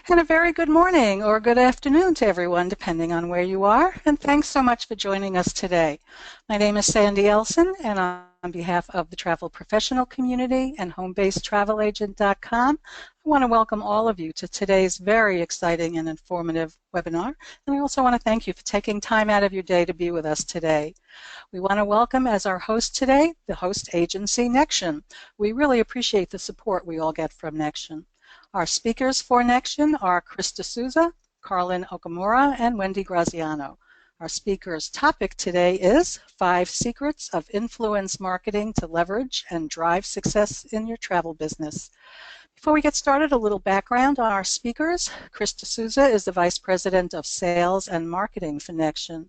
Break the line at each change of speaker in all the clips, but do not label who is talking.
And a very good morning or good afternoon to everyone, depending on where you are. And thanks so much for joining us today. My name is Sandy Elson, and on behalf of the travel professional community and homebasedtravelagent.com, I want to welcome all of you to today's very exciting and informative webinar. And I also want to thank you for taking time out of your day to be with us today. We want to welcome as our host today, the host agency, Nextgen. We really appreciate the support we all get from Nextgen. Our speakers for Nextgen are Chris D'Souza, Carlin Okamura, and Wendy Graziano. Our speaker's topic today is 5 Secrets of Influence Marketing to Leverage and Drive Success in Your Travel Business. Before we get started, a little background on our speakers. Chris D'Souza is the Vice President of Sales and Marketing for Nextgen.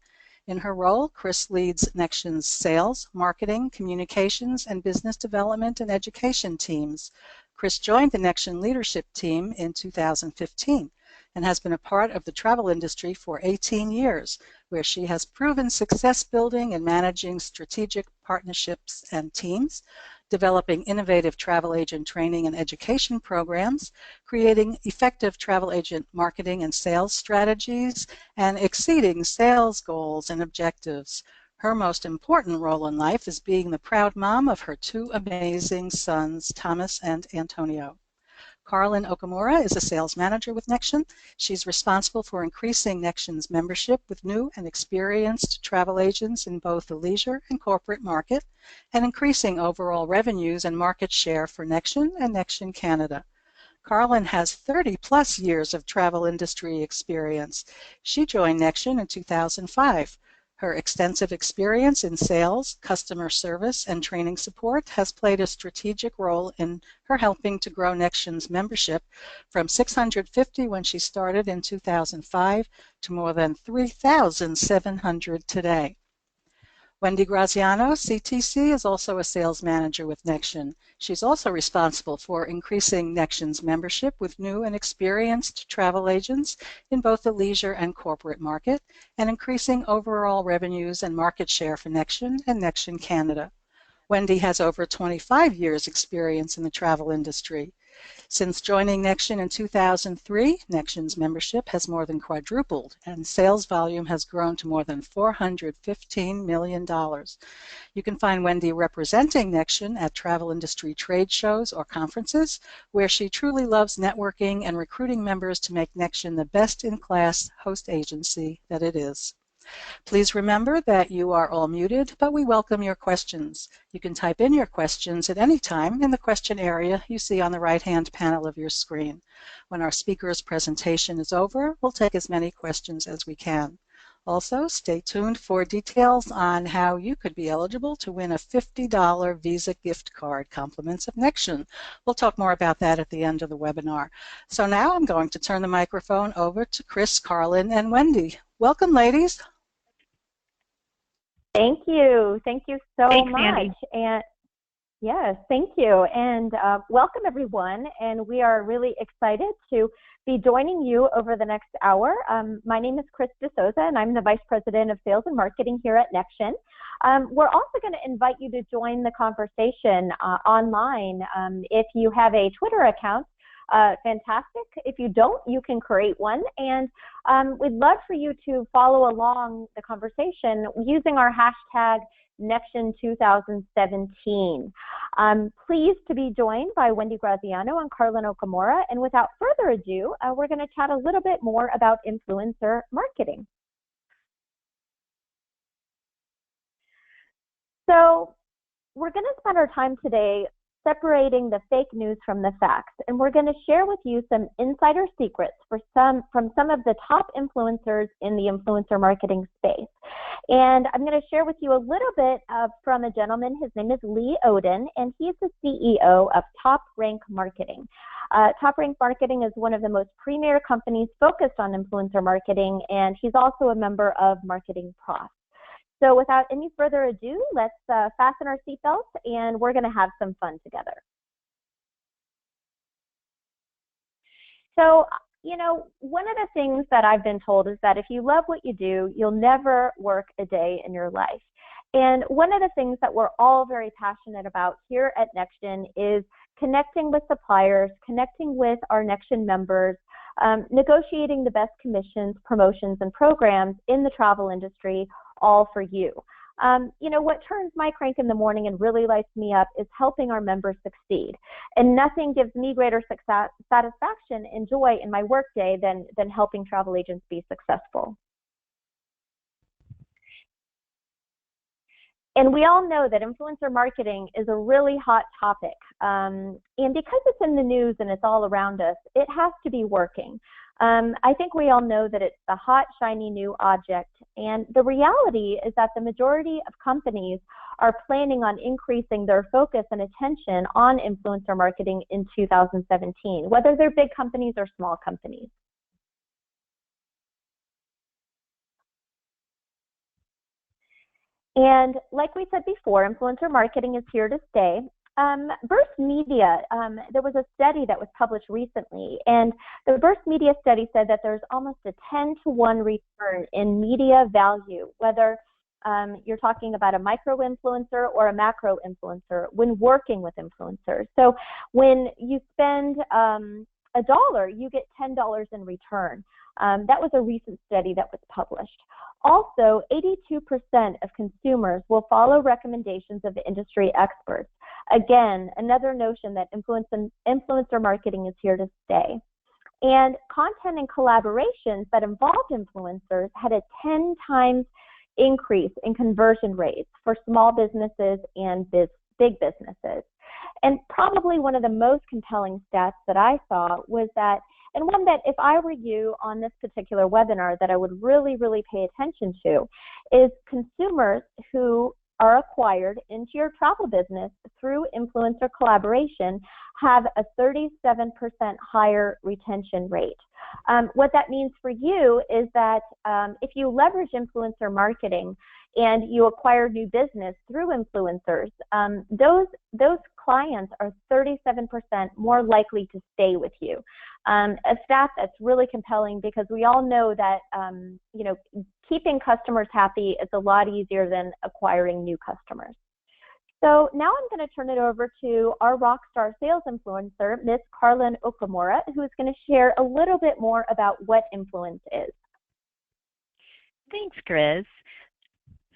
In her role, Chris leads Nextgen's sales, marketing, communications, and business development and education teams. Chris joined the Nextgen leadership team in 2015 and has been a part of the travel industry for 18 years, where she has proven success building and managing strategic partnerships and teams, developing innovative travel agent training and education programs, creating effective travel agent marketing and sales strategies, and exceeding sales goals and objectives. Her most important role in life is being the proud mom of her 2 amazing sons, Thomas and Antonio. Carlin Okamura is a sales manager with Nextgen. She's responsible for increasing Nextgen's membership with new and experienced travel agents in both the leisure and corporate market, and increasing overall revenues and market share for Nextgen and Nextgen Canada. Carlin has 30-plus years of travel industry experience. She joined Nextgen in 2005. Her extensive experience in sales, customer service, and training support has played a strategic role in her helping to grow Nextgen's membership from 650 when she started in 2005 to more than 3,700 today. Wendy Graziano, CTC, is also a sales manager with Nextgen. She's also responsible for increasing Nextgen's membership with new and experienced travel agents in both the leisure and corporate market, and increasing overall revenues and market share for Nextgen and Nextgen Canada. Wendy has over 25 years' experience in the travel industry. Since joining Nextgen in 2003, Nextgen's membership has more than quadrupled, and sales volume has grown to more than $415 million. You can find Wendy representing Nextgen at travel industry trade shows or conferences, where she truly loves networking and recruiting members to make Nextgen the best-in-class host agency that it is. Please remember that you are all muted, but we welcome your questions. You can type in your questions at any time in the question area you see on the right-hand panel of your screen. When our speaker's presentation is over, we'll take as many questions as we can. Also, stay tuned for details on how you could be eligible to win a $50 Visa gift card, compliments of Nextgen. We'll talk more about that at the end of the webinar. So now I'm going to turn the microphone over to Chris, Carlin, and Wendy. Welcome, ladies.
Thank you. Thank you so
Thanks,
much.
Andy.
And yes, thank you. And welcome, everyone. And we are really excited to be joining you over the next hour. My name is Chris D'Souza, and I'm the Vice President of Sales and Marketing here at Nextgen. We're also going to invite you to join the conversation online. If you have a Twitter account, fantastic. If you don't, you can create one, and we'd love for you to follow along the conversation using our hashtag Nextgen2017. Pleased to be joined by Wendy Graziano and Carlin Okamura, and without further ado, we're going to chat a little bit more about influencer marketing. So we're going to spend our time today separating the fake news from the facts, and we're going to share with you some insider secrets from some of the top influencers in the influencer marketing space. And I'm going to share with you a little bit from a gentleman. His name is Lee Odin, and he's the CEO of Top Rank Marketing. Top Rank Marketing is one of the most premier companies focused on influencer marketing, and he's also a member of Marketing Prof. So without any further ado, let's fasten our seatbelts, and we're going to have some fun together. So, you know, one of the things that I've been told is that if you love what you do, you'll never work a day in your life. And one of the things that we're all very passionate about here at Nextgen is connecting with suppliers, connecting with our Nextgen members, negotiating the best commissions, promotions, and programs in the travel industry, all for you. You know, what turns my crank in the morning and really lights me up is helping our members succeed. And nothing gives me greater satisfaction and joy in my workday than helping travel agents be successful. And we all know that influencer marketing is a really hot topic. And because it's in the news and it's all around us, it has to be working. I think we all know that it's the hot, shiny new object. And the reality is that the majority of companies are planning on increasing their focus and attention on influencer marketing in 2017, whether they're big companies or small companies. And like we said before, influencer marketing is here to stay. Burst Media, there was a study that was published recently, and the Burst Media study said that there's almost a 10-to-1 return in media value, whether you're talking about a micro influencer or a macro influencer when working with influencers. So when you spend $1, you get $10 in return. That was a recent study that was published. Also, 82% of consumers will follow recommendations of industry experts. Again, another notion that influencer marketing is here to stay. And content and collaborations that involved influencers had a 10 times increase in conversion rates for small businesses and big businesses. And probably one of the most compelling stats that I saw was that, and one that if I were you on this particular webinar that I would really, really pay attention to, is consumers who are acquired into your travel business through influencer collaboration have a 37% higher retention rate. What that means for you is that if you leverage influencer marketing and you acquire new business through influencers, those clients are 37% more likely to stay with you. A stat that's really compelling because we all know that you know, keeping customers happy is a lot easier than acquiring new customers. So now I'm going to turn it over to our rock star sales influencer, Miss Carlin Okamura, who is going to share a little bit more about what influence is.
Thanks, Chris.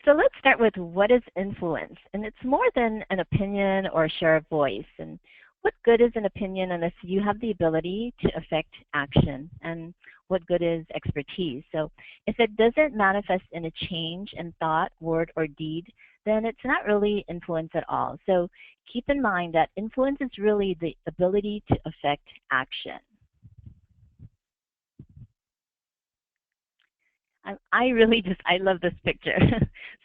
So let's start with what is influence, and it's more than an opinion or a share of voice. And what good is an opinion unless you have the ability to affect action? And what good is expertise? So if it doesn't manifest in a change in thought, word, or deed, then it's not really influence at all. So keep in mind that influence is really the ability to affect action. I love this picture.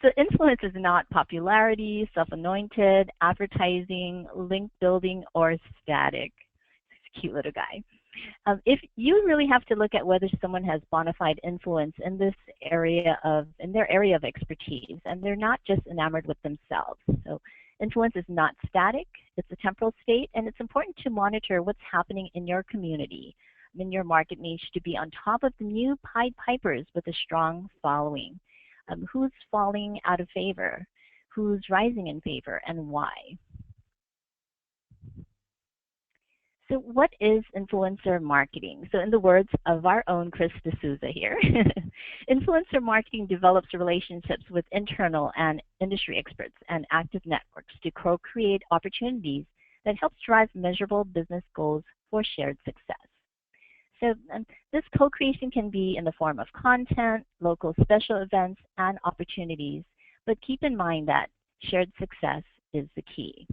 So influence is not popularity, self-anointed, advertising, link building, or static. It's a cute little guy. If you really have to look at whether someone has bona fide influence in their area of expertise, and they're not just enamored with themselves. So influence is not static, it's a temporal state, and it's important to monitor what's happening in your community, in your market niche, to be on top of the new Pied Pipers with a strong following. Who's falling out of favor? Who's rising in favor, and why? So what is influencer marketing? So in the words of our own Chris D'Souza here, influencer marketing develops relationships with internal and industry experts and active networks to co-create opportunities that helps drive measurable business goals for shared success. So this co-creation can be in the form of content, local special events, and opportunities, but keep in mind that shared success is the key.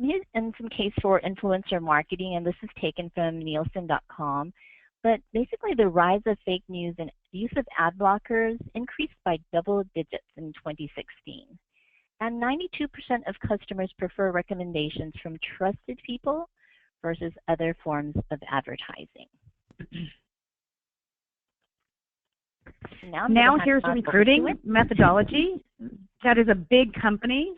Here's some case for influencer marketing, and this is taken from Nielsen.com. But basically, the rise of fake news and use of ad blockers increased by double digits in 2016. And 92% of customers prefer recommendations from trusted people versus other forms of advertising.
Now here's a recruiting methodology that is a big company,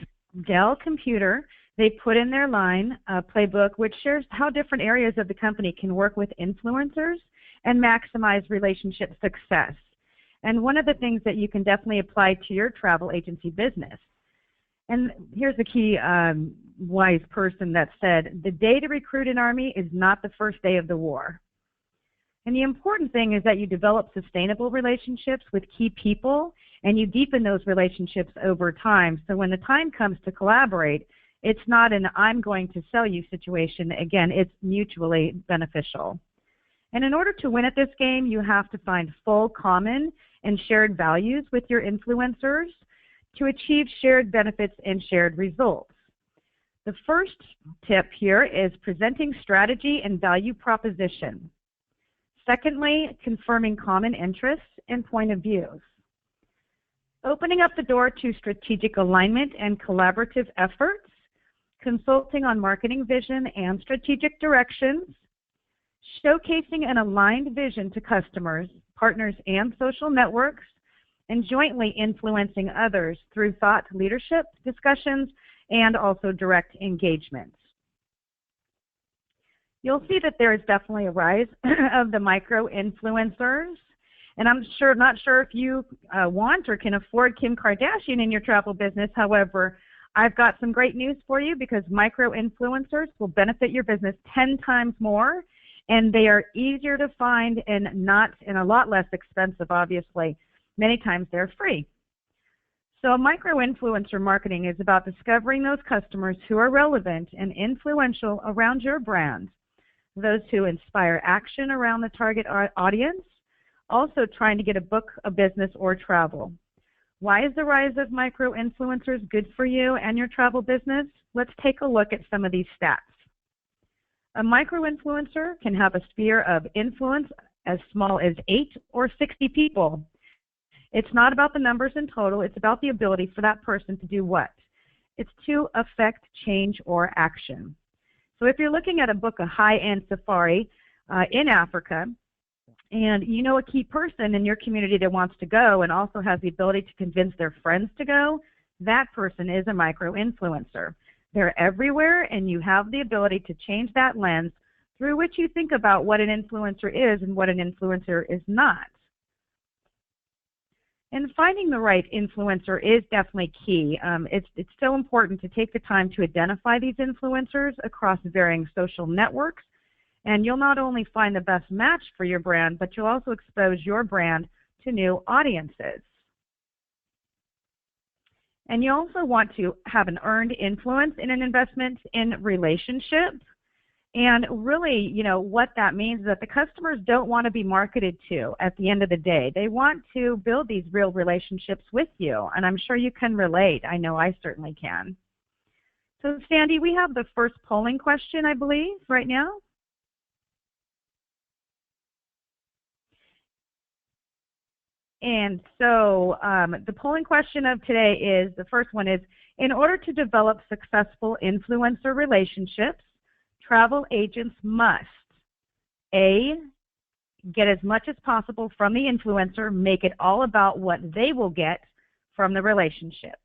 Dell Computer. They put in their line playbook, which shares how different areas of the company can work with influencers and maximize relationship success. And one of the things that you can definitely apply to your travel agency business. And here's the key wise person that said, the day to recruit an army is not the first day of the war. And the important thing is that you develop sustainable relationships with key people, and you deepen those relationships over time. So when the time comes to collaborate, it's not an I'm going to sell you situation. Again, it's mutually beneficial. And in order to win at this game, you have to find full common and shared values with your influencers to achieve shared benefits and shared results. The first tip here is presenting strategy and value proposition. Secondly, confirming common interests and point of views. Opening up the door to strategic alignment and collaborative efforts, consulting on marketing vision and strategic directions, showcasing an aligned vision to customers, partners, and social networks, and jointly influencing others through thought leadership discussions and also direct engagement. You'll see that there is definitely a rise of the micro-influencers, and I'm not sure if you want or can afford Kim Kardashian in your travel business. However, I've got some great news for you, because micro-influencers will benefit your business 10 times more, and they are easier to find and a lot less expensive, obviously. Many times they're free. So micro-influencer marketing is about discovering those customers who are relevant and influential around your brand, those who inspire action around the target audience, also trying to get a book, a business, or travel. Why is the rise of micro-influencers good for you and your travel business? Let's take a look at some of these stats. A micro-influencer can have a sphere of influence as small as 8 or 60 people. It's not about the numbers in total, it's about the ability for that person to do what? It's to affect change or action. So if you're looking at a book, a high-end safari in Africa, and you know a key person in your community that wants to go and also has the ability to convince their friends to go, that person is a micro-influencer. They're everywhere, and you have the ability to change that lens through which you think about what an influencer is and what an influencer is not. And finding the right influencer is definitely key. It's so important to take the time to identify these influencers across varying social networks, and you'll not only find the best match for your brand, but you'll also expose your brand to new audiences. And you also want to have an earned influence in an investment in relationship. And really, you know, what that means is that the customers don't want to be marketed to at the end of the day. They want to build these real relationships with you, and I'm sure you can relate. I know I certainly can. So, Sandy, we have the first polling question, I believe, right now. And so the polling question of today is, the first one is, in order to develop successful influencer relationships, travel agents must, A, get as much as possible from the influencer, make it all about what they will get from the relationship.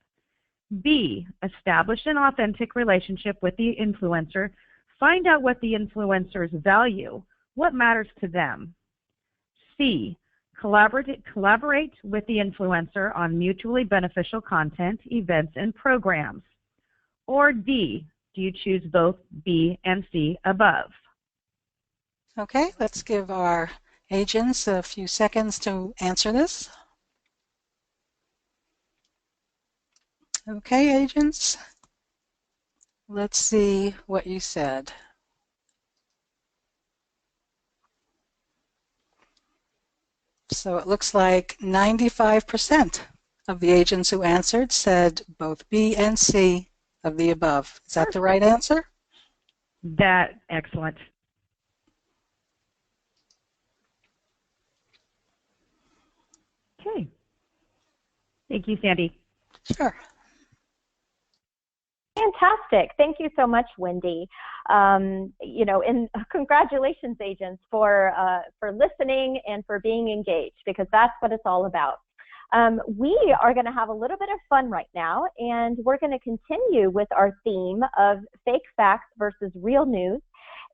B, establish an authentic relationship with the influencer, find out what the influencers value, what matters to them. C, collaborate with the influencer on mutually beneficial content, events, and programs. Or D, do you choose both B and C above?
Okay, let's give our agents a few seconds to answer this. Okay, agents, let's see what you said. So it looks like 95% of the agents who answered said both B and C of the above. Is that the right answer?
Excellent. Okay. Thank you, Sandy.
Sure.
Fantastic. Thank you so much, Wendy. You know, and congratulations, agents, for listening and for being engaged, because that's what it's all about. We are going to have a little bit of fun right now, and we're going to continue with our theme of fake facts versus real news,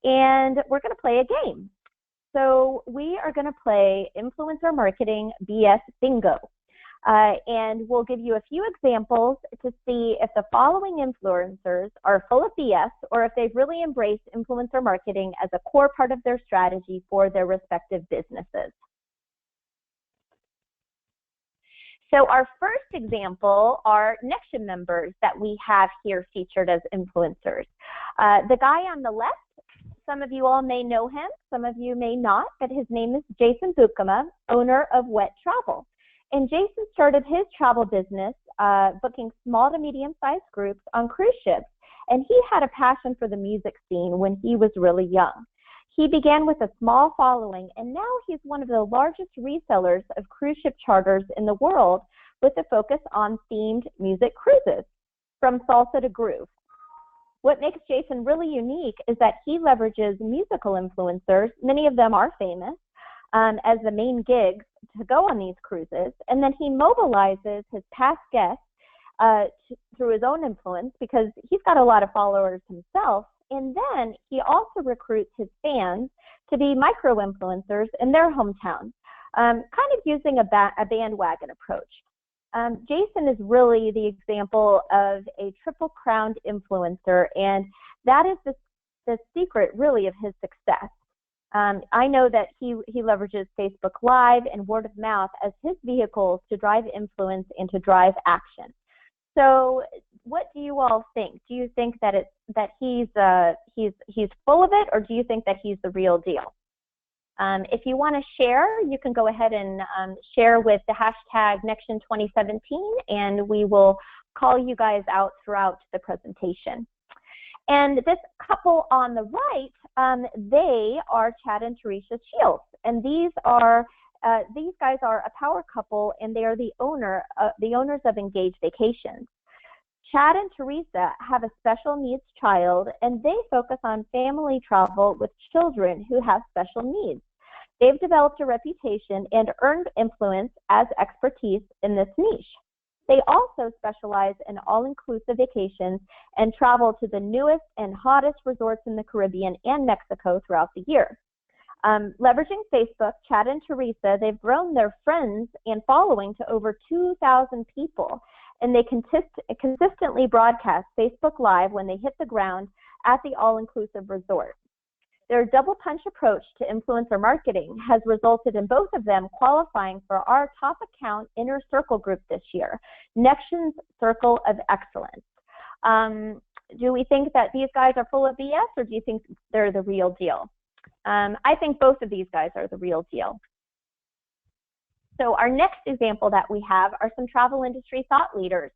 and we're going to play a game. So we are going to play Influencer Marketing BS Bingo. And we'll give you a few examples to see if the following influencers are full of BS or if they've really embraced influencer marketing as a core part of their strategy for their respective businesses. So our first example are Nextgen members that we have here featured as influencers. The guy on the left, some of you all may know him, some of you may not, but his name is Jason Bukema, owner of Wet Travel. And Jason started his travel business booking small to medium-sized groups on cruise ships. And he had a passion for the music scene when he was really young. He began with a small following, and now he's one of the largest resellers of cruise ship charters in the world with a focus on themed music cruises, from salsa to groove. What makes Jason really unique is that he leverages musical influencers, many of them are famous, as the main gigs to go on these cruises, and then he mobilizes his past guests through his own influence because he's got a lot of followers himself. And then he also recruits his fans to be micro-influencers in their hometown, kind of using a bandwagon approach. Jason is really the example of a triple-crowned influencer, and that is the secret, really, of his success. I know that he leverages Facebook Live and word of mouth as his vehicles to drive influence and to drive action. So what do you all think? Do you think that he's full of it, or do you think that he's the real deal? If you want to share, you can go ahead and share with the hashtag Nextgen2017, and we will call you guys out throughout the presentation. And this couple on the right, they are Chad and Teresa Shields, and these guys are a power couple, and they are the owners of Engaged Vacations. Chad and Teresa have a special needs child, and they focus on family travel with children who have special needs. They've developed a reputation and earned influence as expertise in this niche. They also specialize in all-inclusive vacations and travel to the newest and hottest resorts in the Caribbean and Mexico throughout the year. Leveraging Facebook, Chad and Teresa, they've grown their friends and following to over 2,000 people, and they consistently broadcast Facebook Live when they hit the ground at the all-inclusive resort. Their double punch approach to influencer marketing has resulted in both of them qualifying for our top account inner circle group this year, Nextgen's Circle of Excellence. Do we think that these guys are full of BS, or do you think they're the real deal? I think both of these guys are the real deal. So our next example that we have are some travel industry thought leaders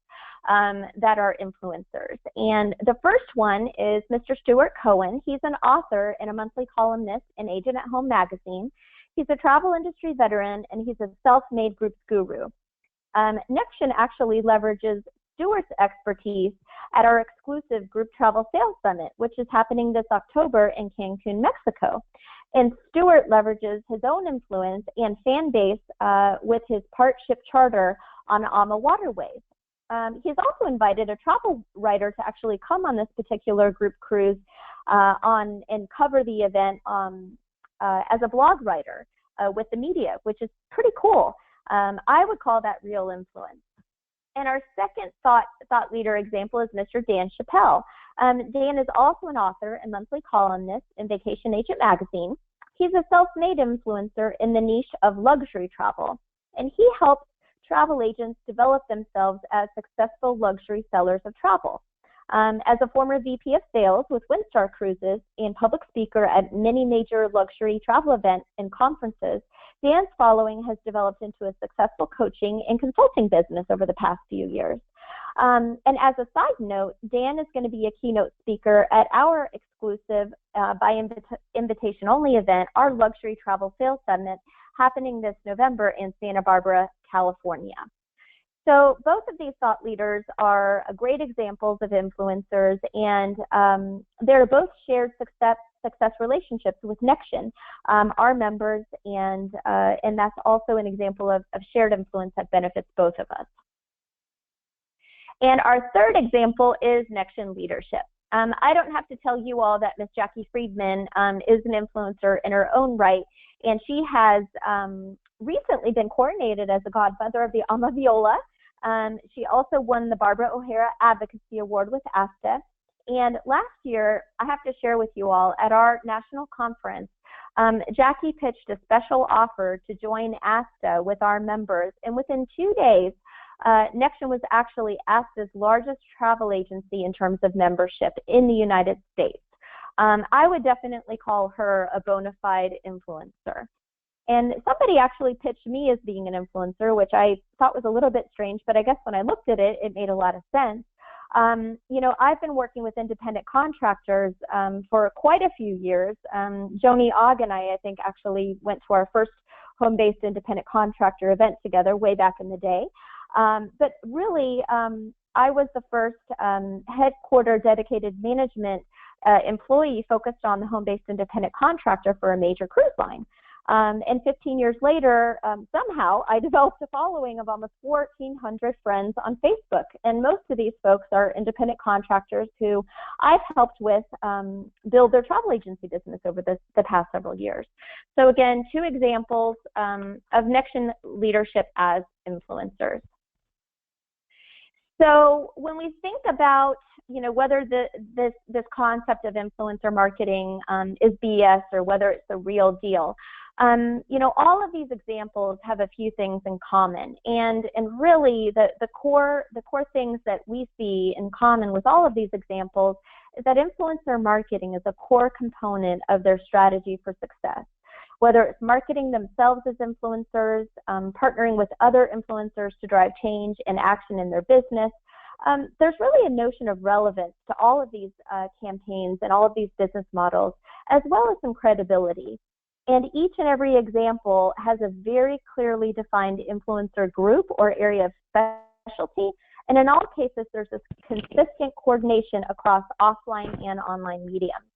that are influencers. And the first one is Mr. Stuart Cohen. He's an author and a monthly columnist in Agent at Home magazine. He's a travel industry veteran, and he's a self-made groups guru. Nextgen actually leverages Stuart's expertise at our exclusive Group Travel Sales Summit, which is happening this October in Cancun, Mexico. And Stuart leverages his own influence and fan base with his partnership charter on AMA Waterways. He's also invited a travel writer to actually come on this particular group cruise and cover the event as a blog writer with the media, which is pretty cool. I would call that real influence. And our second thought leader example is Mr. Dan Chappelle. Dan is also an author and monthly columnist in Vacation Agent magazine. He's a self-made influencer in the niche of luxury travel, and he helps travel agents develop themselves as successful luxury sellers of travel. As a former VP of sales with Windstar Cruises and public speaker at many major luxury travel events and conferences, Dan's following has developed into a successful coaching and consulting business over the past few years. And as a side note, Dan is going to be a keynote speaker at our exclusive by invitation-only event, our Luxury Travel Sales Summit, happening this November in Santa Barbara, California. So both of these thought leaders are great examples of influencers, and they're both shared success relationships with Nextgen, our members, and that's also an example of shared influence that benefits both of us. And our third example is Nextgen leadership. I don't have to tell you all that Miss Jackie Friedman is an influencer in her own right, and she has recently been coronated as the godmother of the Alma Viola. She also won the Barbara O'Hara Advocacy Award with ASTA. And last year, I have to share with you all, at our national conference, Jackie pitched a special offer to join ASTA with our members, and within 2 days, Nextgen was actually ASTA's largest travel agency in terms of membership in the United States. I would definitely call her a bona fide influencer. And somebody actually pitched me as being an influencer, which I thought was a little bit strange, but I guess when I looked at it, it made a lot of sense. You know, I've been working with independent contractors for quite a few years. Joni Ogg and I think, actually went to our first home-based independent contractor event together way back in the day. But really, I was the first headquarter dedicated management employee focused on the home-based independent contractor for a major cruise line. And 15 years later, somehow I developed a following of almost 1,400 friends on Facebook. And most of these folks are independent contractors who I've helped with build their travel agency business over the past several years. So again, 2 examples of Nextgen leadership as influencers. So when we think about, you know, whether this concept of influencer marketing is BS or whether it's the real deal, you know, all of these examples have a few things in common, and really the core things that we see in common with all of these examples is that influencer marketing is a core component of their strategy for success. Whether it's marketing themselves as influencers, partnering with other influencers to drive change and action in their business, there's really a notion of relevance to all of these campaigns and all of these business models, as well as some credibility. And each and every example has a very clearly defined influencer group or area of specialty. And in all cases, there's this consistent coordination across offline and online mediums.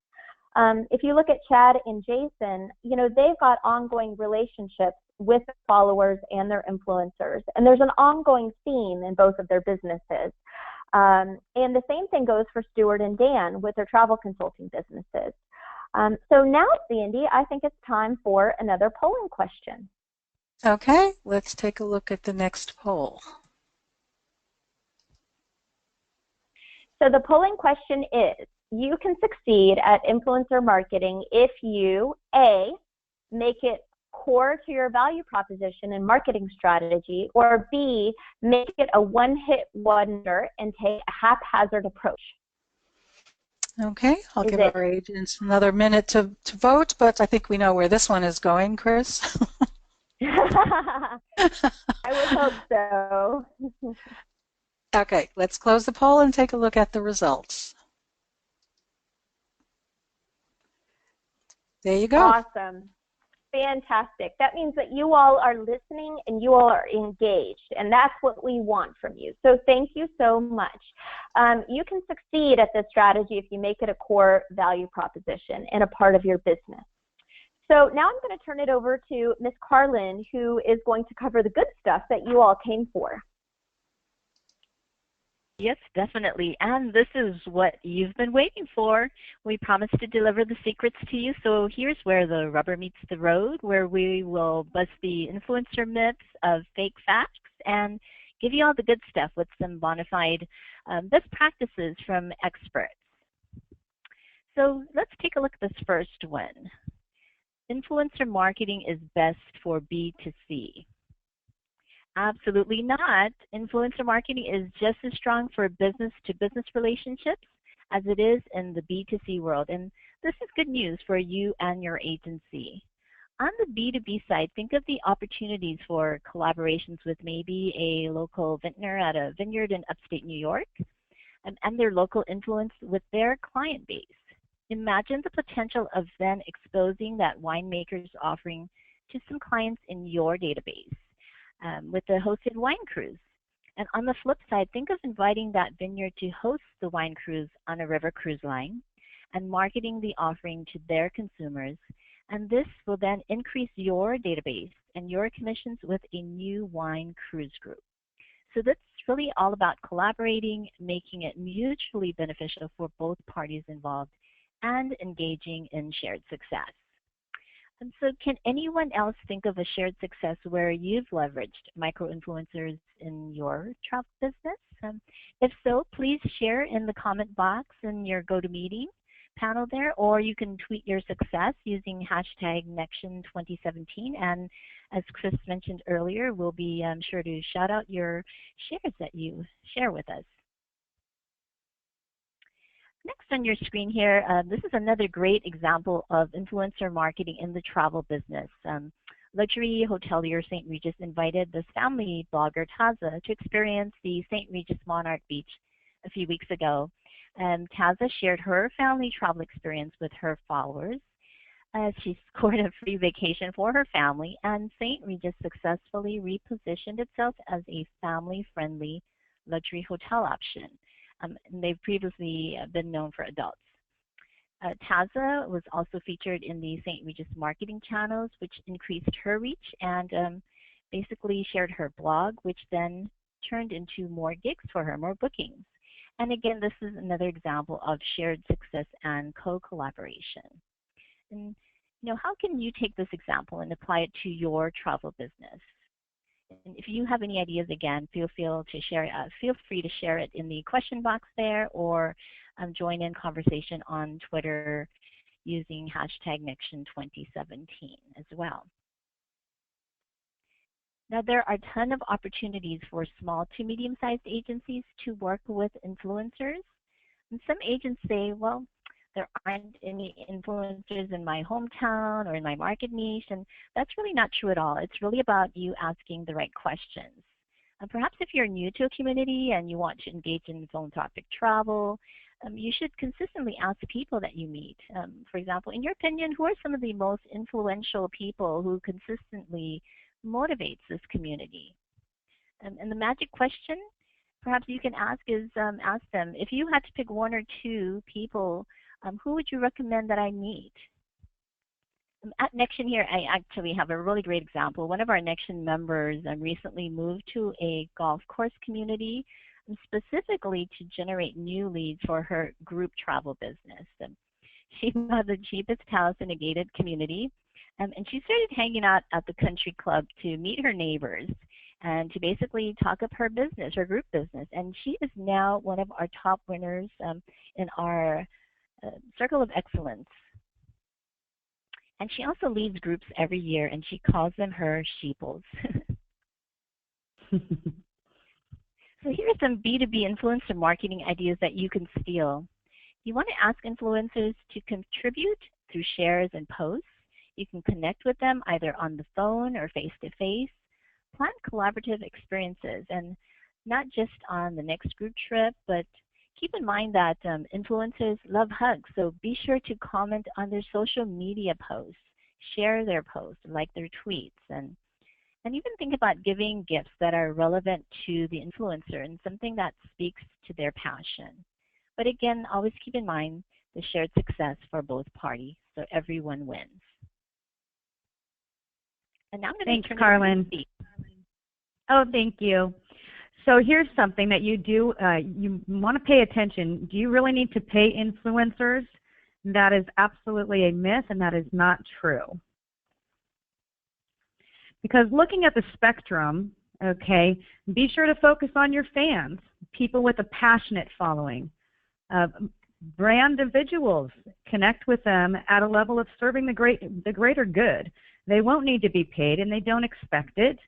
If you look at Chad and Jason, you know, they've got ongoing relationships with their followers and their influencers. And there's an ongoing theme in both of their businesses. And the same thing goes for Stuart and Dan with their travel consulting businesses. So now, Sandy, I think it's time for another polling question.
Okay, let's take a look at the next poll.
So the polling question is, you can succeed at influencer marketing if you, A, make it core to your value proposition and marketing strategy, or B, make it a one-hit wonder and take a haphazard approach.
Okay, I'll give our agents another minute to vote, but I think we know where this one is going, Chris.
I would hope so.
Okay, let's close the poll and take a look at the results. There you go.
Awesome. Fantastic. That means that you all are listening and you all are engaged, and that's what we want from you. So thank you so much. You can succeed at this strategy if you make it a core value proposition and a part of your business. So now I'm going to turn it over to Ms. Carlin, who is going to cover the good stuff that you all came for.
Yes, definitely. And this is what you've been waiting for. We promised to deliver the secrets to you. So here's where the rubber meets the road, where we will bust the influencer myths of fake facts and give you all the good stuff with some bona fide best practices from experts. So let's take a look at this first one. Influencer marketing is best for B2C. Absolutely not. Influencer marketing is just as strong for business-to-business relationships as it is in the B2C world. And this is good news for you and your agency. On the B2B side, think of the opportunities for collaborations with maybe a local vintner at a vineyard in upstate New York and their local influence with their client base. Imagine the potential of then exposing that winemaker's offering to some clients in your database. With the hosted wine cruise. And on the flip side, think of inviting that vineyard to host the wine cruise on a river cruise line and marketing the offering to their consumers. And this will then increase your database and your commissions with a new wine cruise group. So that's really all about collaborating, making it mutually beneficial for both parties involved, and engaging in shared success. And so can anyone else think of a shared success where you've leveraged micro-influencers in your travel business? If so, please share in the comment box in your GoToMeeting panel there, or you can tweet your success using hashtag Nextgen2017. And as Chris mentioned earlier, we'll be sure to shout out your shares that you share with us. Next on your screen here, this is another great example of influencer marketing in the travel business. Luxury hotelier St. Regis invited this family blogger, Taza, to experience the St. Regis Monarch Beach a few weeks ago. Taza shared her family travel experience with her followers. She scored a free vacation for her family, and St. Regis successfully repositioned itself as a family-friendly luxury hotel option. And they've previously been known for adults. Taza was also featured in the St. Regis marketing channels, which increased her reach and basically shared her blog, which then turned into more gigs for her, more bookings. And again, this is another example of shared success and co-collaboration. And how can you take this example and apply it to your travel business? And if you have any ideas, again, feel free to share it in the question box there, or join in conversation on Twitter using hashtag Nextgen2017 as well. Now, there are a ton of opportunities for small to medium-sized agencies to work with influencers. And some agents say, well, there aren't any influencers in my hometown or in my market niche, and that's really not true at all. It's really about you asking the right questions. And perhaps if you're new to a community and you want to engage in philanthropic travel, you should consistently ask people that you meet. For example, in your opinion, who are some of the most influential people who consistently motivates this community? And the magic question perhaps you can ask is, ask them, if you had to pick one or two people, who would you recommend that I meet? At Nextgen here, I actually have a really great example. One of our Nextgen members recently moved to a golf course community, specifically to generate new leads for her group travel business. She bought the cheapest house in a gated community, and she started hanging out at the country club to meet her neighbors and to basically talk up her business, her group business. And she is now one of our top winners in our Circle of Excellence. And she also leads groups every year, and she calls them her sheeples. So here are some B2B influencer marketing ideas that you can steal. You want to ask influencers to contribute through shares and posts. You can connect with them either on the phone or face-to-face. Plan collaborative experiences, and not just on the next group trip, but keep in mind that influencers love hugs, so be sure to comment on their social media posts, share their posts, like their tweets, and even think about giving gifts that are relevant to the influencer and something that speaks to their passion. But again, always keep in mind the shared success for both parties, so everyone wins. And now I'm going to turn
Carlin.
it over to Steve.
Oh, thank you. So here's something that you do, you want to pay attention. Do you really need to pay influencers? That is absolutely a myth, and that is not true. Because looking at the spectrum, okay, be sure to focus on your fans, people with a passionate following. Brand individuals, connect with them at a level of serving the greater good. They won't need to be paid, and they don't expect it,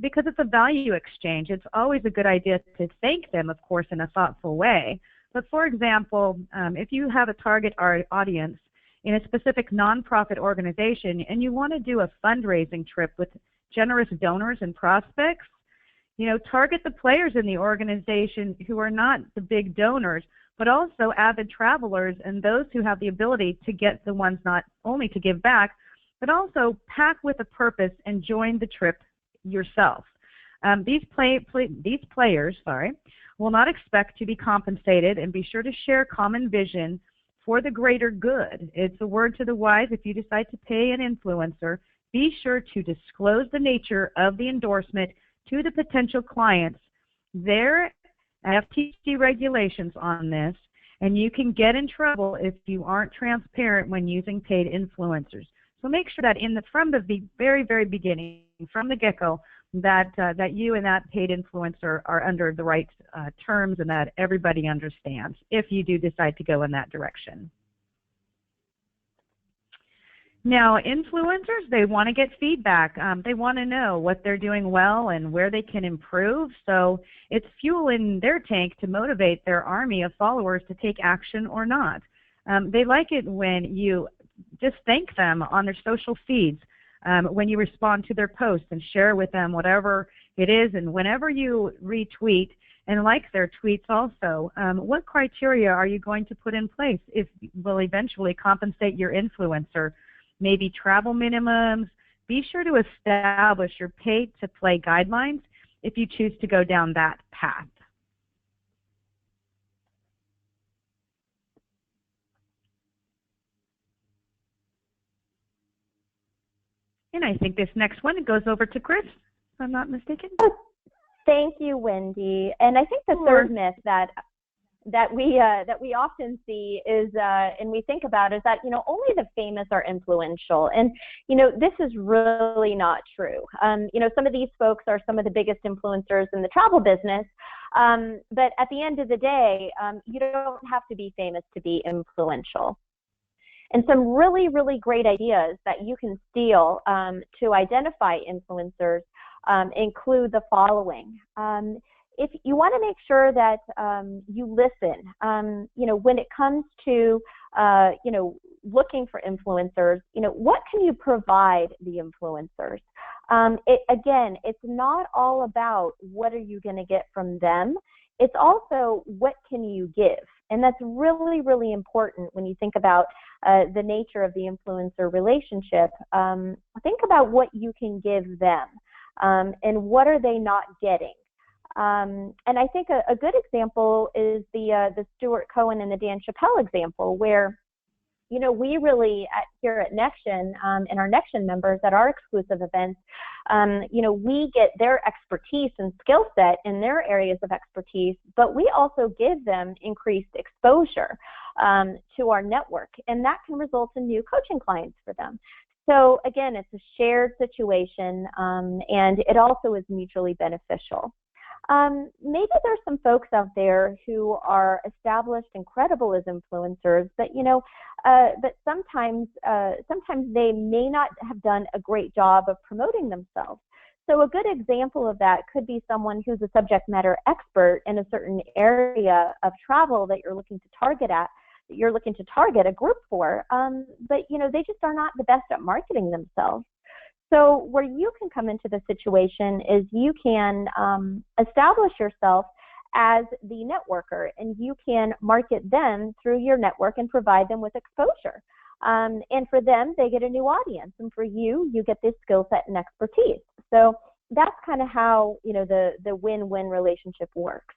because it's a value exchange. It's always a good idea to thank them, of course, in a thoughtful way. But for example, if you have a target audience in a specific nonprofit organization and you want to do a fundraising trip with generous donors and prospects, target the players in the organization who are not the big donors, but also avid travelers and those who have the ability to get the ones not only to give back, but also pack with a purpose and join the trip yourself. These players will not expect to be compensated, and be sure to share common vision for the greater good. It's a word to the wise. If you decide to pay an influencer, be sure to disclose the nature of the endorsement to the potential clients There are FTC regulations on this, and you can get in trouble if you aren't transparent when using paid influencers. So make sure that from the very, very beginning, from the get-go, that you and that paid influencer are under the right terms and that everybody understands if you do decide to go in that direction. Now, influencers, they want to get feedback. They want to know what they're doing well and where they can improve. So it's fuel in their tank to motivate their army of followers to take action or not. They like it when you just thank them on their social feeds, when you respond to their posts and share with them whatever it is, and whenever you retweet and like their tweets also. What criteria are you going to put in place if will eventually compensate your influencer? Maybe travel minimums. Be sure to establish your pay-to-play guidelines if you choose to go down that path. And I think this next one goes over to Chris, if I'm not mistaken.
Thank you, Wendy. And I think the third myth that we often see is and we think about is that only the famous are influential, and this is really not true. Some of these folks are some of the biggest influencers in the travel business, but at the end of the day, you don't have to be famous to be influential. And some really, really great ideas that you can steal to identify influencers include the following. If you want to make sure that you listen, when it comes to, looking for influencers, what can you provide the influencers? Again, it's not all about what are you going to get from them. It's also what can you give. And that's really, really important when you think about the nature of the influencer relationship. Think about what you can give them and what are they not getting. And I think a good example is the Stuart Cohen and the Dan Chappelle example, where we really here at Nextgen and our Nextgen members at our exclusive events, we get their expertise and skill set in their areas of expertise, but we also give them increased exposure to our network, and that can result in new coaching clients for them. So again, it's a shared situation, and it also is mutually beneficial. Maybe there's some folks out there who are established and credible as influencers, but but sometimes they may not have done a great job of promoting themselves. So a good example of that could be someone who's a subject matter expert in a certain area of travel that you're looking to target a group for, but they just are not the best at marketing themselves. So where you can come into the situation is you can establish yourself as the networker, and you can market them through your network and provide them with exposure. And for them, they get a new audience, and for you, you get this skill set and expertise. So that's kind of how the win-win relationship works.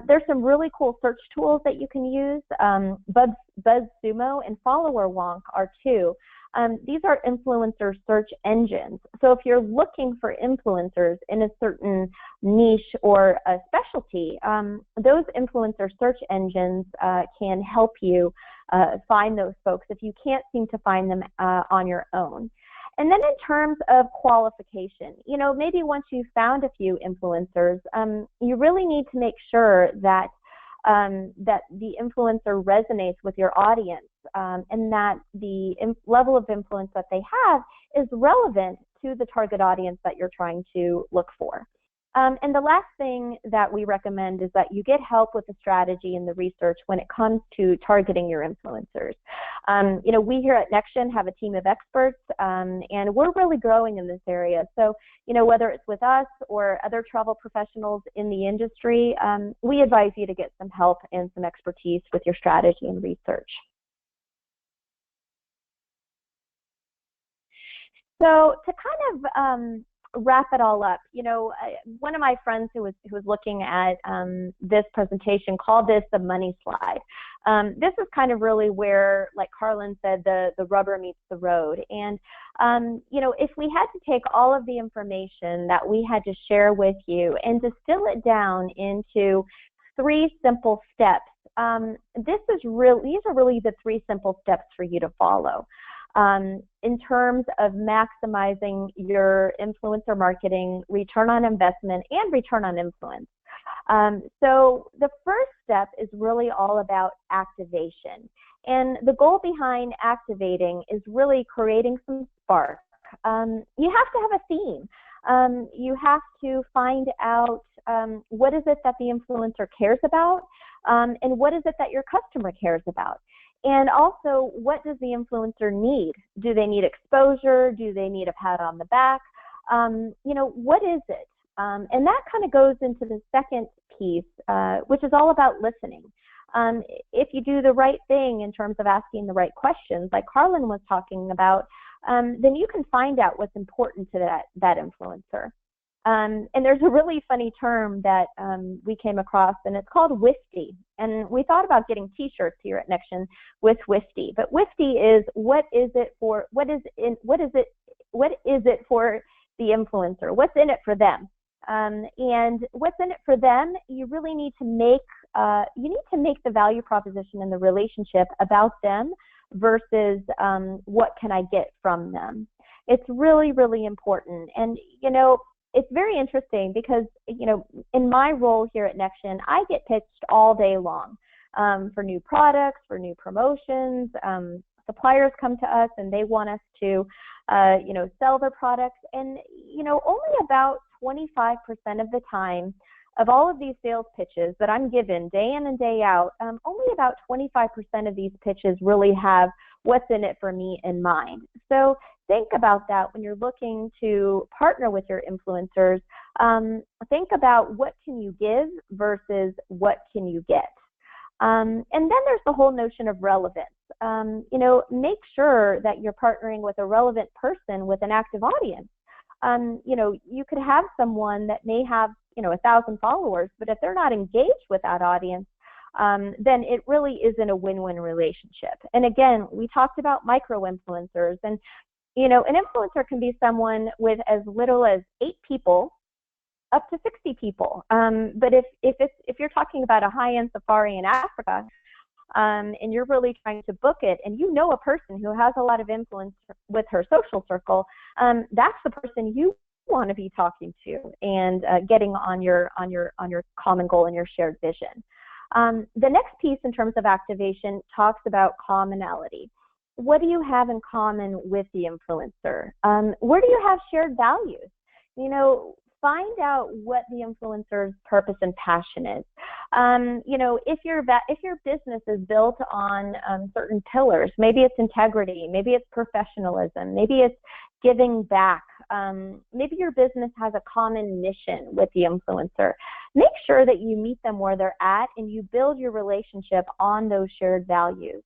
There's some really cool search tools that you can use. BuzzSumo and Follower Wonk are two. These are influencer search engines. So if you're looking for influencers in a certain niche or a specialty, those influencer search engines can help you find those folks if you can't seem to find them on your own. And then in terms of qualification, maybe once you've found a few influencers, you really need to make sure that that the influencer resonates with your audience, and that the level of influence that they have is relevant to the target audience that you're trying to look for. And the last thing that we recommend is that you get help with the strategy and the research when it comes to targeting your influencers. We here at Nextgen have a team of experts, and we're really growing in this area. So, whether it's with us or other travel professionals in the industry, we advise you to get some help and some expertise with your strategy and research. So to kind of wrap it all up, one of my friends who was looking at this presentation called this the money slide. This is kind of really where, like Carlin said, the rubber meets the road. And if we had to take all of the information that we had to share with you and distill it down into 3 simple steps, these are really the 3 simple steps for you to follow in terms of maximizing your influencer marketing return on investment and return on influence. So the first step is really all about activation. And the goal behind activating is really creating some spark. You have to have a theme. You have to find out what is it that the influencer cares about, and what is it that your customer cares about. And also, what does the influencer need? Do they need exposure? Do they need a pat on the back? What is it? And that kind of goes into the second piece, which is all about listening. If you do the right thing in terms of asking the right questions, like Carlin was talking about, then you can find out what's important to that influencer. And there's a really funny term that we came across, and it's called WIFTY. And we thought about getting T-shirts here at Nextgen with WIFTY. But WIFTY is what is it for the influencer? What's in it for them? And what's in it for them? You really need to make the value proposition and the relationship about them versus what can I get from them. It's really, really important. And it's very interesting because, in my role here at Nextgen, I get pitched all day long for new products, for new promotions. Suppliers come to us and they want us to, sell their products. And, only about 25% of the time of all of these sales pitches that I'm given day in and day out, only about 25% of these pitches really have what's in it for me in mind. So think about that when you're looking to partner with your influencers. Think about what can you give versus what can you get. And then there's the whole notion of relevance. Make sure that you're partnering with a relevant person with an active audience. You could have someone that may have 1,000 followers, but if they're not engaged with that audience, then it really isn't a win-win relationship. And again, we talked about micro-influencers, and an influencer can be someone with as little as 8 people up to 60 people. But if you're talking about a high-end safari in Africa, and you're really trying to book it, and a person who has a lot of influence with her social circle, that's the person you want to be talking to and getting on your common goal and your shared vision. The next piece in terms of activation talks about commonality. What do you have in common with the influencer? Where do you have shared values? Find out what the influencer's purpose and passion is. If your business is built on certain pillars, maybe it's integrity, maybe it's professionalism, maybe it's giving back, maybe your business has a common mission with the influencer. Make sure that you meet them where they're at and you build your relationship on those shared values.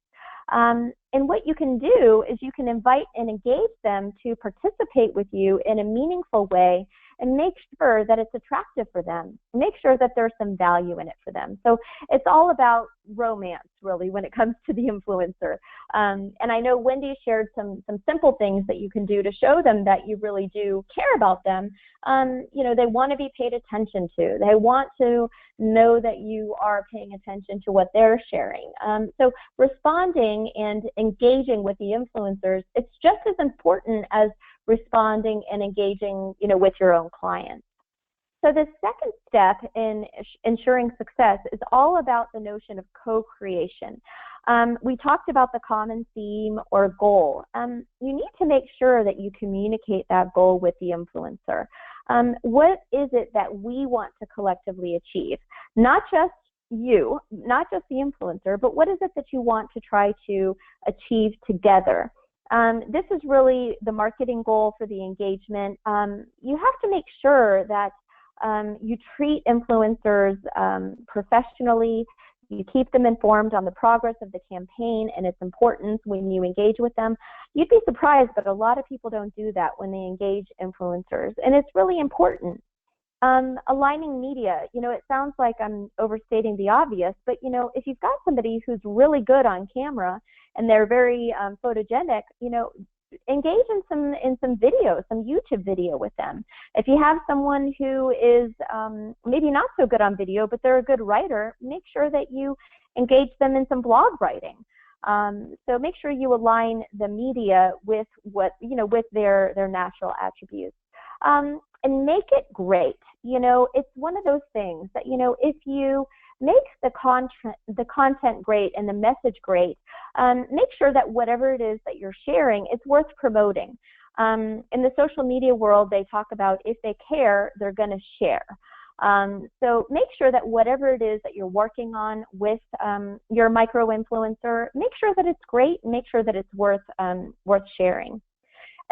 And what you can do is you can invite and engage them to participate with you in a meaningful way and make sure that it's attractive for them. Make sure that there's some value in it for them. So it's all about romance, really, when it comes to the influencer. And I know Wendy shared some simple things that you can do to show them that you really do care about them. They want to be paid attention to. They want to know that you are paying attention to what they're sharing. So responding and engaging with the influencers, it's just as important as responding and engaging, with your own clients. So the second step in ensuring success is all about the notion of co-creation. We talked about the common theme or goal. You need to make sure that you communicate that goal with the influencer. What is it that we want to collectively achieve? Not just you, not just the influencer, but what is it that you want to try to achieve together? This is really the marketing goal for the engagement. You have to make sure that you treat influencers professionally, You keep them informed on the progress of the campaign and its importance when you engage with them. You'd be surprised, but a lot of people don't do that when they engage influencers, and it's really important. Aligning media, it sounds like I'm overstating the obvious, but if you've got somebody who's really good on camera and they're very photogenic, engage in some video, some YouTube video with them. If you have someone who is maybe not so good on video, but they're a good writer, make sure that you engage them in some blog writing. So make sure you align the media with with their natural attributes. And make it great. It's one of those things that, if you make the content great and the message great, make sure that whatever it is that you're sharing, it's worth promoting. In the social media world, they talk about if they care, they're going to share. So make sure that whatever it is that you're working on with your micro-influencer, make sure that it's great, make sure that it's worth sharing.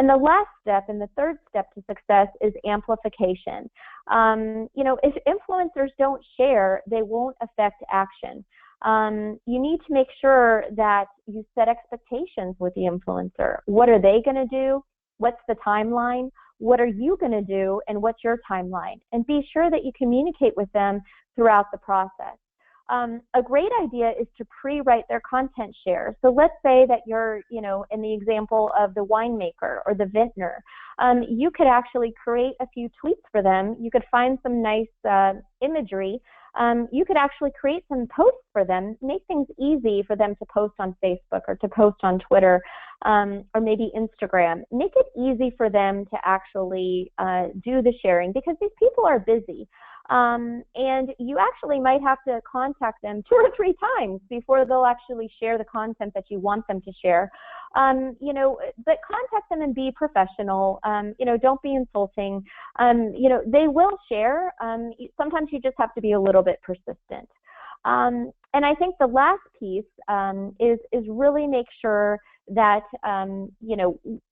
And the last step and the third step to success is amplification. If influencers don't share, they won't affect action. You need to make sure that you set expectations with the influencer. What are they going to do? What's the timeline? What are you going to do? And what's your timeline? And be sure that you communicate with them throughout the process. A great idea is to pre-write their content share. So let's say that you're, in the example of the winemaker or the vintner, you could actually create a few tweets for them. You could find some nice imagery. You could actually create some posts for them, make things easy for them to post on Facebook or to post on Twitter or maybe Instagram. Make it easy for them to actually do the sharing because these people are busy. And you actually might have to contact them 2 or 3 times before they'll actually share the content that you want them to share. But contact them and be professional. Don't be insulting. They will share. Sometimes you just have to be a little bit persistent. And I think the last piece is really make sure that,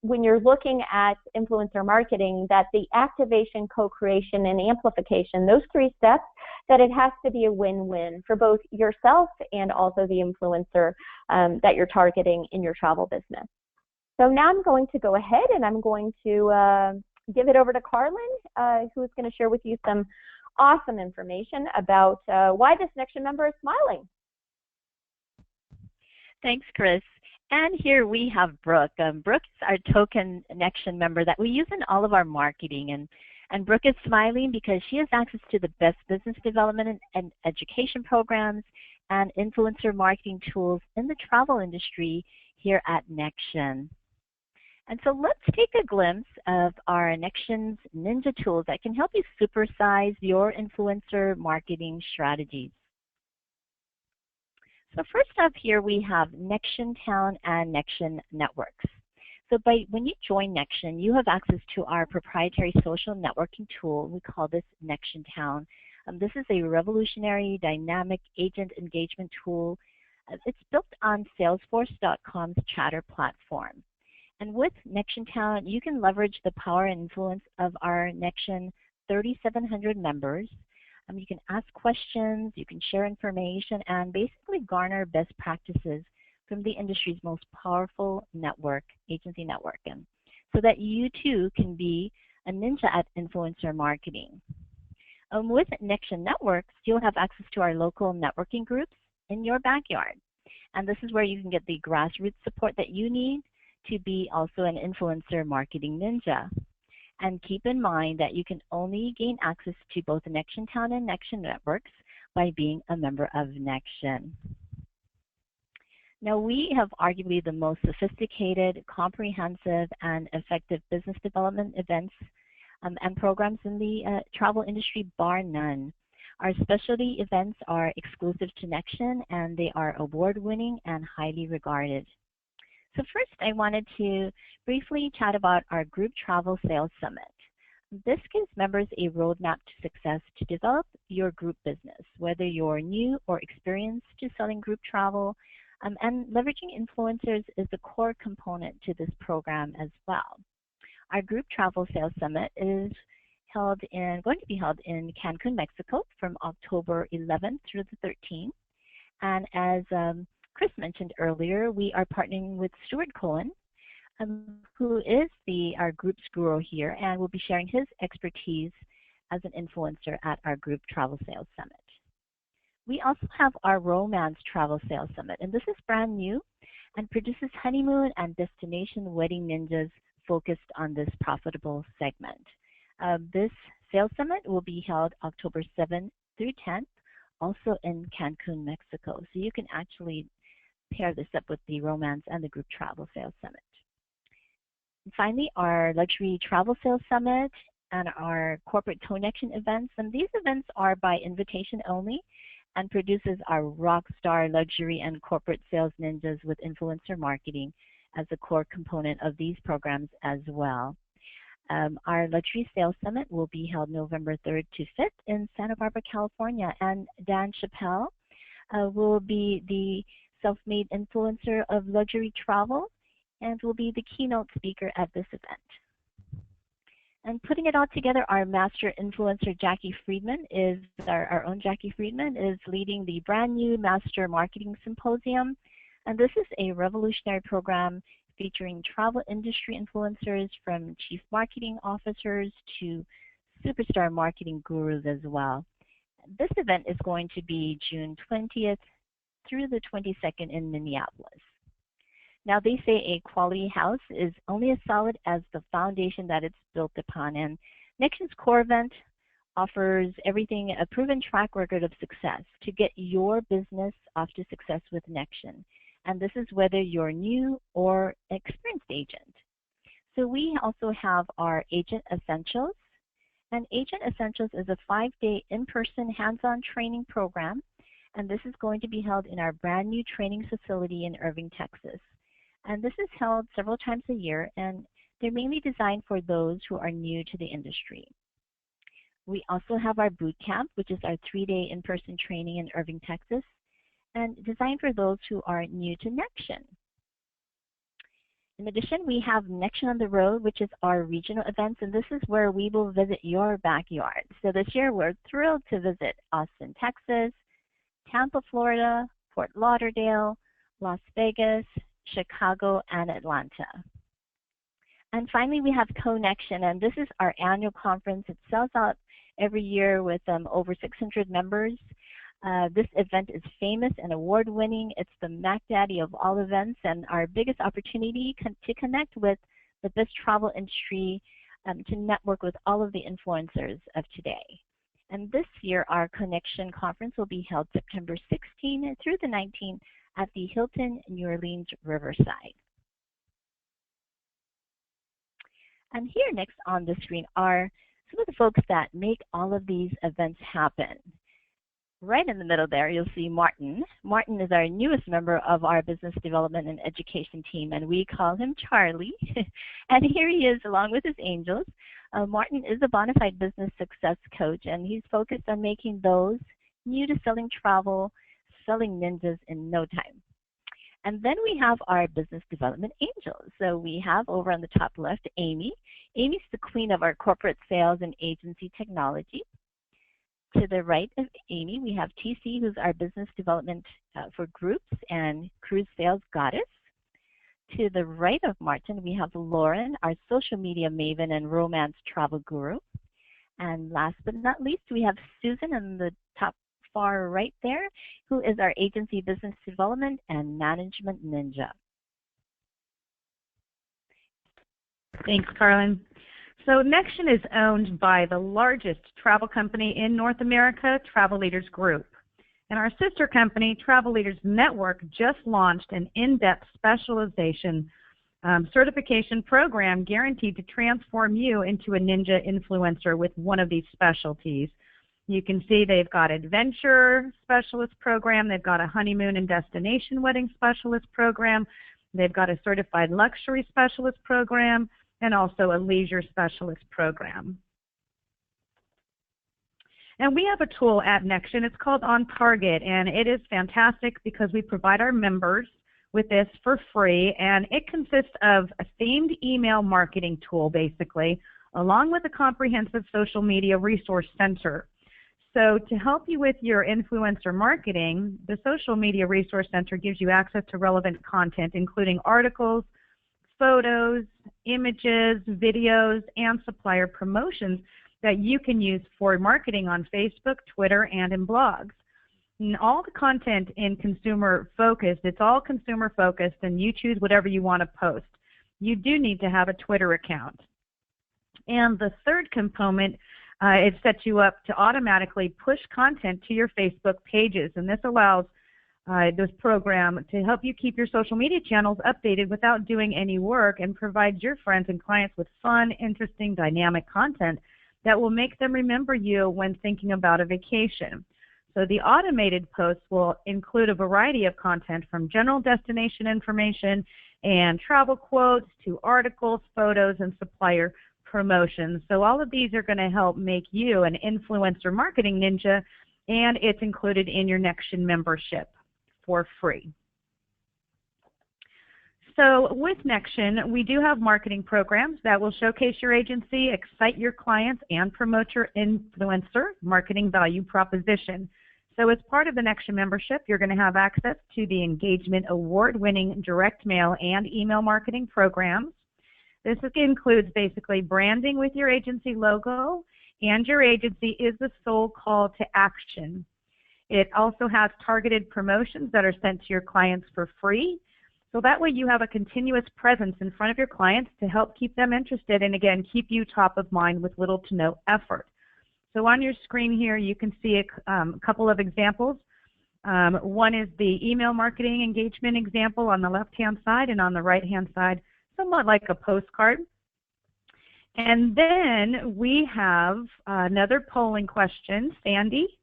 when you're looking at influencer marketing, that the activation, co-creation, and amplification, those 3 steps, that it has to be a win-win for both yourself and also the influencer that you're targeting in your travel business. So now I'm going to go ahead and I'm going to give it over to Carlin, who's going to share with you some awesome information about why this Nextgen member is smiling.
Thanks, Chris. And here we have Brooke. Brooke is our token Nextgen member that we use in all of our marketing. And Brooke is smiling because she has access to the best business development and education programs and influencer marketing tools in the travel industry here at Nextgen. And so let's take a glimpse of our Nextgen's Ninja tools that can help you supersize your influencer marketing strategies. So first up here we have Nextgen Town and Nextgen Networks. So when you join Nextgen, you have access to our proprietary social networking tool. We call this Nextgen Town. This is a revolutionary dynamic agent engagement tool. It's built on Salesforce.com's chatter platform. And with Nextgen Town, you can leverage the power and influence of our Nextgen 3,700 members. You can ask questions, you can share information, and basically garner best practices from the industry's most powerful network, agency network, and so that you too can be a ninja at influencer marketing. With Nextgen Networks, you'll have access to our local networking groups in your backyard. And this is where you can get the grassroots support that you need to be also an influencer marketing ninja. And keep in mind that you can only gain access to both Nextgen Town and Nextgen Networks by being a member of Nextgen. Now, we have arguably the most sophisticated, comprehensive, and effective business development events and programs in the travel industry, bar none. Our specialty events are exclusive to Nextgen, and they are award-winning and highly regarded. So first, I wanted to briefly chat about our Group Travel Sales Summit. This gives members a roadmap to success to develop your group business, whether you're new or experienced to selling group travel, and leveraging influencers is a core component to this program as well. Our Group Travel Sales Summit is going to be held in Cancun, Mexico from October 11th through the 13th. And as Chris mentioned earlier, we are partnering with Stuart Cohen, who is our group's guru here and will be sharing his expertise as an influencer at our group Travel Sales Summit. We also have our Romance Travel Sales Summit, and this is brand new and produces honeymoon and destination wedding ninjas focused on this profitable segment. This sales summit will be held October 7th through 10th, also in Cancun, Mexico. So you can actually pair this up with the Romance and the Group Travel Sales Summit. And finally, our Luxury Travel Sales Summit and our Corporate Connection events. And these events are by invitation only and produces our rockstar luxury and corporate sales ninjas with influencer marketing as a core component of these programs as well. Our Luxury Sales Summit will be held November 3rd to 5th in Santa Barbara, California, and Dan Chappelle will be the self-made influencer of luxury travel and will be the keynote speaker at this event. And putting it all together, our master influencer, Jackie Friedman, is our own Jackie Friedman, is leading the brand new Master Marketing Symposium. And this is a revolutionary program featuring travel industry influencers from chief marketing officers to superstar marketing gurus as well. This event is going to be June 20th through the 22nd in Minneapolis. Now, they say a quality house is only as solid as the foundation that it's built upon, and Nextgen's core event offers everything a proven track record of success to get your business off to success with Nextgen. And this is whether you're new or experienced agent. So we also have our Agent Essentials. And Agent Essentials is a 5-day in-person hands-on training program. And this is going to be held in our brand new training facility in Irving, Texas. And this is held several times a year, and they're mainly designed for those who are new to the industry. We also have our boot camp, which is our 3-day in-person training in Irving, Texas, and designed for those who are new to Nextgen. In addition, we have Nextgen on the Road, which is our regional events, and this is where we will visit your backyard. So this year, we're thrilled to visit Austin, Texas, Tampa, Florida, Fort Lauderdale, Las Vegas, Chicago, and Atlanta. And finally, we have Connection, and this is our annual conference. It sells out every year with over 600 members. This event is famous and award-winning. It's the Mac Daddy of all events and our biggest opportunity to connect with the best travel industry, to network with all of the influencers of today. And this year, our Connection Conference will be held September 16th through the 19th at the Hilton New Orleans Riverside. And here next on the screen are some of the folks that make all of these events happen. Right in the middle there, you'll see Martin. Martin is our newest member of our business development and education team, and we call him Charlie. And here he is along with his angels. Martin is a bona fide business success coach, and he's focused on making those new to selling travel, selling ninjas in no time. And then we have our business development angels. So we have over on the top left, Amy. Amy's the queen of our corporate sales and agency technology. To the right of Amy, we have TC, who's our business development for groups and cruise sales goddess. To the right of Martin, we have Lauren, our social media maven and romance travel guru. And last but not least, we have Susan in the top far right there, who is our agency business development and management ninja.
Thanks, Carlin. So Nextgen is owned by the largest travel company in North America, Travel Leaders Group. And our sister company, Travel Leaders Network, just launched an in-depth specialization certification program guaranteed to transform you into a ninja influencer with one of these specialties. You can see they've got adventure specialist program, they've got a honeymoon and destination wedding specialist program, they've got a certified luxury specialist program, and also a leisure specialist program. And we have a tool at Nextgen. It's called On Target, and it is fantastic because we provide our members with this for free, and it consists of a themed email marketing tool, basically, along with a comprehensive social media resource center. So to help you with your influencer marketing, the Social Media Resource Center gives you access to relevant content, including articles, photos, images, videos, and supplier promotions that you can use for marketing on Facebook, Twitter, and in blogs. And all the content in consumer focused, it's all consumer focused, and you choose whatever you want to post. You do need to have a Twitter account. And the third component, it sets you up to automatically push content to your Facebook pages, and this allows this program to help you keep your social media channels updated without doing any work, and provides your friends and clients with fun, interesting, dynamic content that will make them remember you when thinking about a vacation. So the automated posts will include a variety of content from general destination information and travel quotes to articles, photos, and supplier promotions. So all of these are going to help make you an influencer marketing ninja, and it's included in your Nextgen membership for free. So with Nextgen, we do have marketing programs that will showcase your agency, excite your clients, and promote your influencer marketing value proposition. So as part of the Nextgen membership, you're going to have access to the engagement award-winning direct mail and email marketing programs. This includes basically branding with your agency logo, and your agency is the sole call to action. It also has targeted promotions that are sent to your clients for free. So that way you have a continuous presence in front of your clients to help keep them interested and, again, keep you top of mind with little to no effort. So on your screen here, you can see a couple of examples. One is the email marketing engagement example on the left-hand side, and on the right-hand side, somewhat like a postcard. And then we have another polling question. Sandy?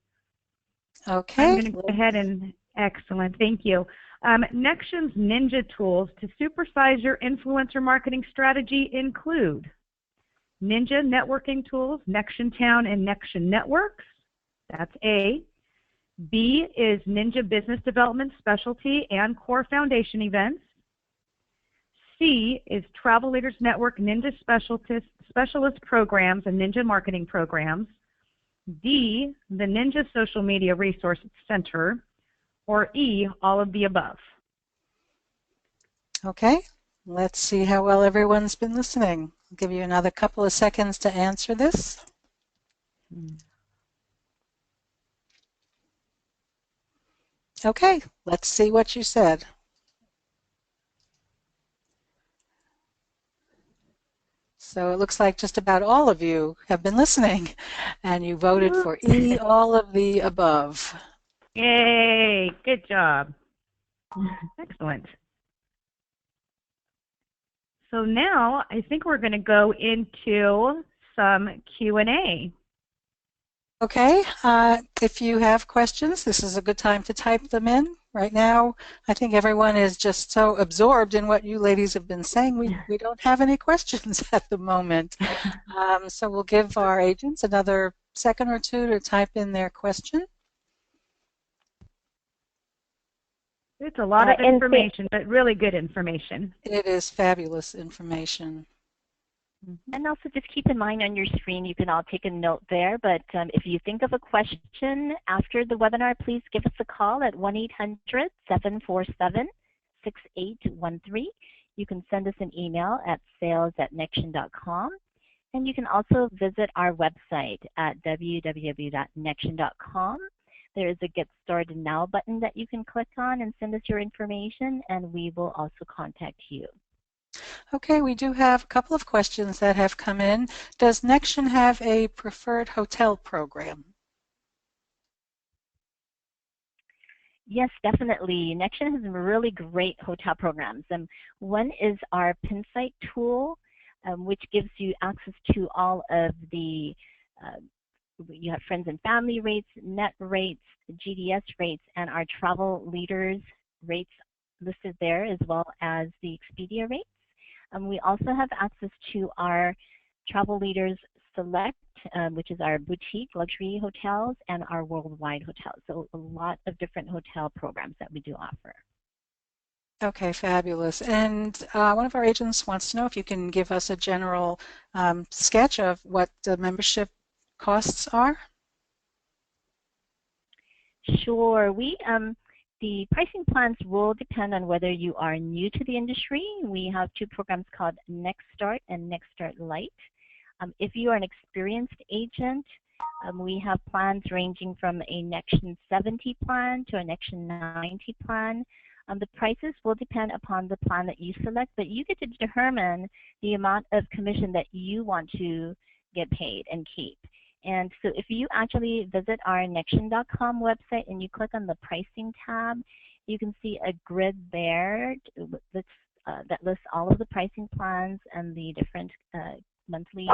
Okay.
I'm going to go ahead and, excellent, thank you. Nextgen's ninja tools to supersize your influencer marketing strategy include Ninja networking tools, Nextgen Town and Nextgen Networks. That's A. B is Ninja business development specialty and core foundation events. C is Travel Leaders Network Ninja specialist programs and Ninja marketing programs. D, the Ninja Social Media Resource Center. Or E, all of the above.
Okay, let's see how well everyone's been listening. I'll give you another couple of seconds to answer this. Okay, let's see what you said. So it looks like just about all of you have been listening, and you voted for E, all of the above.
Yay, good job. Excellent. So now I think we're going to go into some Q&A.
Okay, if you have questions, this is a good time to type them in. Right now, I think everyone is just so absorbed in what you ladies have been saying, we don't have any questions at the moment. So we'll give our agents another second or two to type in their question.
It's a lot of information, but really good information.
It is fabulous information.
And also just keep in mind on your screen, you can all take a note there, but if you think of a question after the webinar, please give us a call at 1-800-747-6813. You can send us an email at sales@nextgen.com, and you can also visit our website at www.nextgen.com. There is a Get Started Now button that you can click on and send us your information, and we will also contact you.
Okay, we do have a couple of questions that have come in. Does Nextgen have a preferred hotel program?
Yes, definitely. Nextgen has some really great hotel programs. One is our Pinsight tool, which gives you access to all of the you have friends and family rates, net rates, GDS rates, and our travel leaders rates listed there, as well as the Expedia rates. We also have access to our Travel Leaders Select, which is our boutique luxury hotels, and our worldwide hotels. So a lot of different hotel programs that we do offer.
Okay, fabulous. And one of our agents wants to know if you can give us a general sketch of what the membership costs are.
Sure. The pricing plans will depend on whether you are new to the industry. We have two programs called Next Start and Next Start Lite. If you are an experienced agent, we have plans ranging from a Nextgen 70 plan to a Nextgen 90 plan. The prices will depend upon the plan that you select, but you get to determine the amount of commission that you want to get paid and keep. And so if you actually visit our Nextgen.com website and you click on the pricing tab, you can see a grid there that lists all of the pricing plans and the different monthly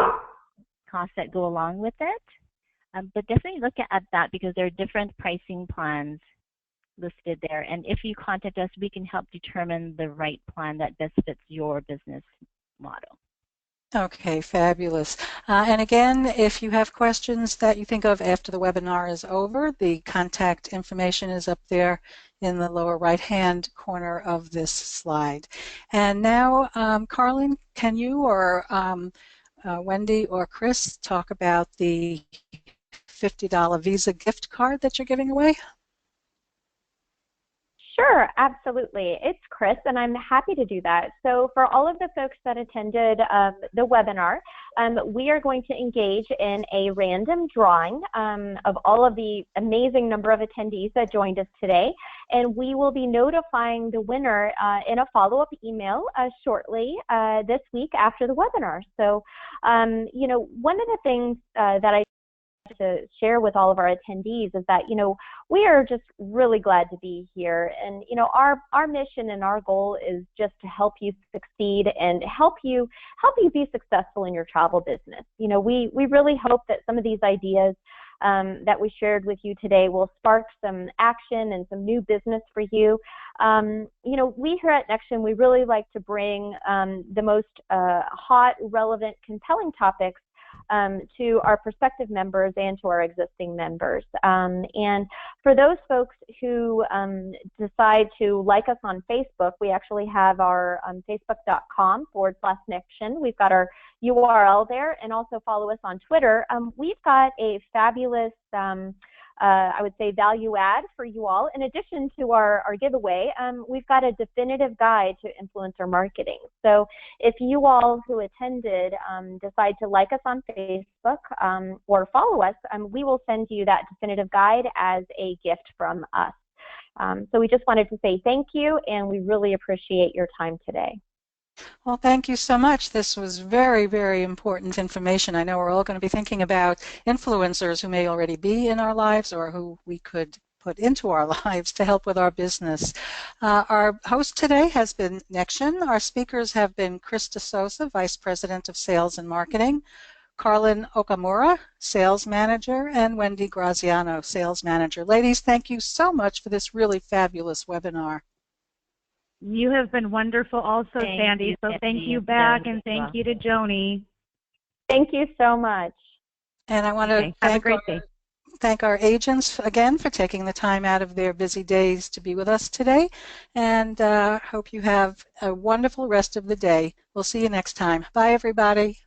costs that go along with it. But definitely look at that because there are different pricing plans listed there. And if you contact us, we can help determine the right plan that best fits your business model.
Okay, fabulous. And again, if you have questions that you think of after the webinar is over, the contact information is up there in the lower right-hand corner of this slide. And now, Carlin, can you or Wendy or Chris talk about the $50 Visa gift card that you're giving away?
Sure, absolutely. It's Chris, and I'm happy to do that. So for all of the folks that attended the webinar, we are going to engage in a random drawing of all of the amazing number of attendees that joined us today, and we will be notifying the winner in a follow-up email shortly this week after the webinar. So, you know, one of the things that I to share with all of our attendees is that, you know, we are just really glad to be here. And, you know, our mission and our goal is just to help you succeed and help you be successful in your travel business. You know, we really hope that some of these ideas that we shared with you today will spark some action and some new business for you. You know, we here at Nextgen, we really like to bring the most hot, relevant, compelling topics to our prospective members and to our existing members. And for those folks who decide to like us on Facebook, we actually have our facebook.com/Nextgen. We've got our URL there, and also follow us on Twitter. We've got a fabulous I would say value add for you all. In addition to our giveaway, we've got a definitive guide to influencer marketing. So if you all who attended decide to like us on Facebook or follow us, we will send you that definitive guide as a gift from us. So we just wanted to say thank you, and we really appreciate your time today.
Well, thank you so much. This was very, very important information. I know we're all going to be thinking about influencers who may already be in our lives or who we could put into our lives to help with our business. Our host today has been Nextgen. Our speakers have been Chris DeSouza, Vice President of Sales and Marketing, Carlin Okamura, Sales Manager, and Wendy Graziano, Sales Manager. Ladies, thank you so much for this really fabulous webinar.
You have been wonderful also, Sandy. So thank you back, and thank you to Joni.
Thank you so much.
And I want to thank our agents again for taking the time out of their busy days to be with us today. And hope you have a wonderful rest of the day. We'll see you next time. Bye, everybody.